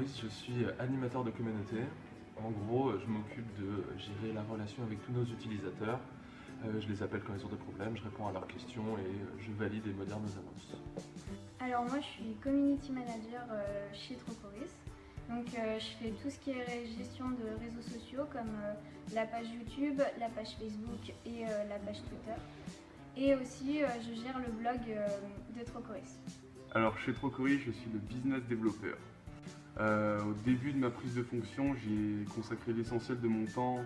Trocoris, je suis animateur de communauté. En gros, je m'occupe de gérer la relation avec tous nos utilisateurs. Je les appelle quand ils ont des problèmes, je réponds à leurs questions et je valide et modère nos annonces. Alors moi je suis community manager chez Trocoris. Donc je fais tout ce qui est gestion de réseaux sociaux comme la page YouTube, la page Facebook et la page Twitter. Et aussi je gère le blog de Trocoris. Alors chez Trocoris, je suis le business développeur. Au début de ma prise de fonction, j'ai consacré l'essentiel de mon temps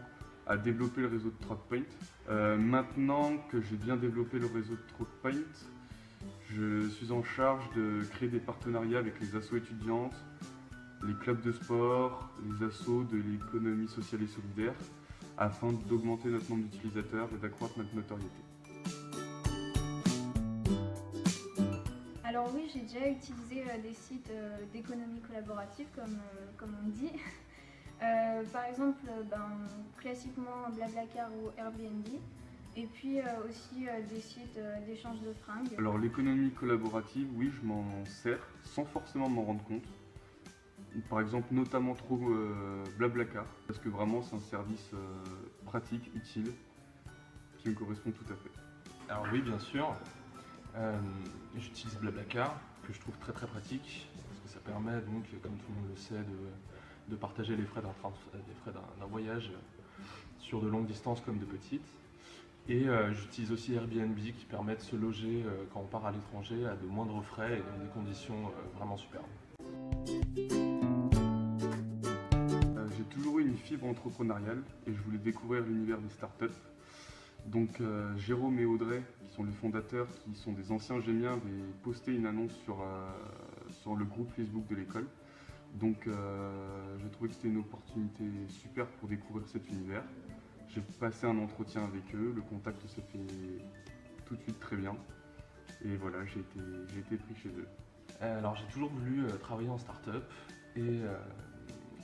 à développer le réseau de TrockPoint. Maintenant que j'ai bien développé le réseau de TrockPoint, je suis en charge de créer des partenariats avec les assos étudiantes, les clubs de sport, les assos de l'économie sociale et solidaire, afin d'augmenter notre nombre d'utilisateurs et d'accroître notre notoriété. Alors oui, j'ai déjà utilisé des sites d'économie collaborative comme on dit. Par exemple, classiquement Blablacar ou Airbnb. Et puis aussi des sites d'échange de fringues. Alors l'économie collaborative, oui, je m'en sers sans forcément m'en rendre compte. Par exemple, notamment Blablacar, parce que vraiment c'est un service pratique, utile, qui me correspond tout à fait. Alors oui, bien sûr, j'utilise Blablacar, que je trouve très pratique, parce que ça permet donc, comme tout le monde le sait, de partager les frais d'un voyage sur de longues distances comme de petites. Et j'utilise aussi Airbnb qui permet de se loger quand on part à l'étranger à de moindres frais et dans des conditions vraiment superbes. J'ai toujours eu une fibre entrepreneuriale et je voulais découvrir l'univers des startups. Donc Jérôme et Audrey, qui sont les fondateurs, qui sont des anciens gémiens, avaient posté une annonce sur le groupe Facebook de l'école. Donc j'ai trouvé que c'était une opportunité super pour découvrir cet univers. J'ai passé un entretien avec eux, le contact s'est fait tout de suite très bien. Et voilà, j'ai été pris chez eux. Alors j'ai toujours voulu travailler en start-up et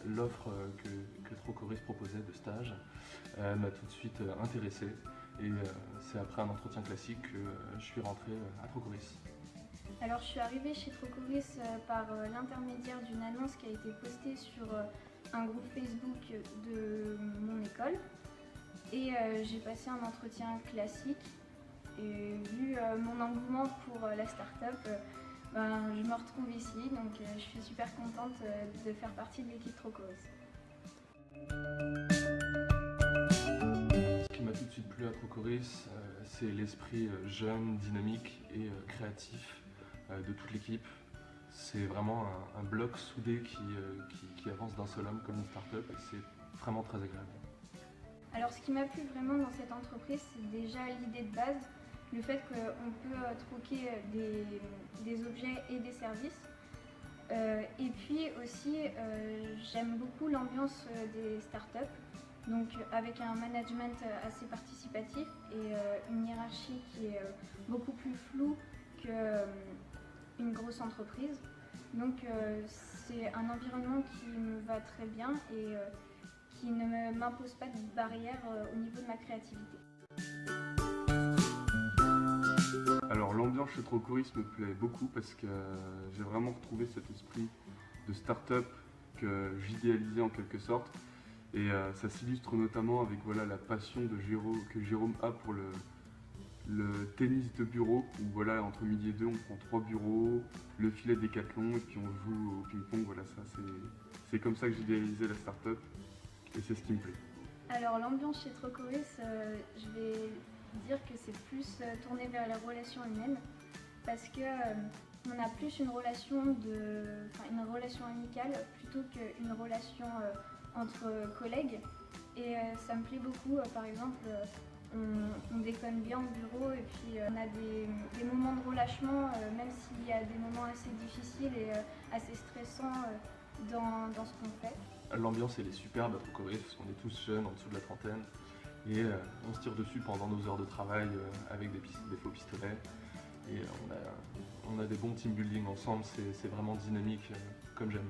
l'offre que Trocoris proposait de stage m'a tout de suite intéressé. Et c'est après un entretien classique que je suis rentré à Trocoris. Alors je suis arrivée chez Trocoris par l'intermédiaire d'une annonce qui a été postée sur un groupe Facebook de mon école. Et j'ai passé un entretien classique et vu mon engouement pour la start-up, je me retrouve ici, donc je suis super contente de faire partie de l'équipe Trocoris. Ce qui m'a tout de suite plu à Trocoris, c'est l'esprit jeune, dynamique et créatif de toute l'équipe. C'est vraiment un bloc soudé qui avance d'un seul homme comme une start-up et c'est vraiment très agréable. Alors ce qui m'a plu vraiment dans cette entreprise, c'est déjà l'idée de base, le fait qu'on peut troquer des objets et des services. Et puis aussi, j'aime beaucoup l'ambiance des startups, donc avec un management assez participatif et une hiérarchie qui est beaucoup plus floue qu'une grosse entreprise. Donc c'est un environnement qui me va très bien et qui ne m'impose pas de barrière au niveau de ma créativité. Alors l'ambiance chez Trocoris me plaît beaucoup parce que j'ai vraiment retrouvé cet esprit de start-up que j'idéalisais en quelque sorte. Et ça s'illustre notamment avec la passion que Jérôme a pour le tennis de bureau, où entre midi et deux on prend 3 bureaux, le filet Décathlon et puis on joue au ping-pong. C'est comme ça que j'idéalisais la start-up. Et c'est ce qui me plaît. Alors l'ambiance chez Trocoris, je vais dire que c'est plus tourné vers les relations humaines parce que on a plus une relation amicale plutôt qu'une relation entre collègues et ça me plaît beaucoup. Par exemple, on déconne bien au bureau et puis on a des moments de relâchement même s'il y a des moments assez difficiles et assez stressants dans ce qu'on fait. L'ambiance elle est superbe à Trocoris parce qu'on est tous jeunes en dessous de la trentaine et on se tire dessus pendant nos heures de travail avec des faux pistolets et on a des bons team building ensemble, c'est vraiment dynamique comme j'aime.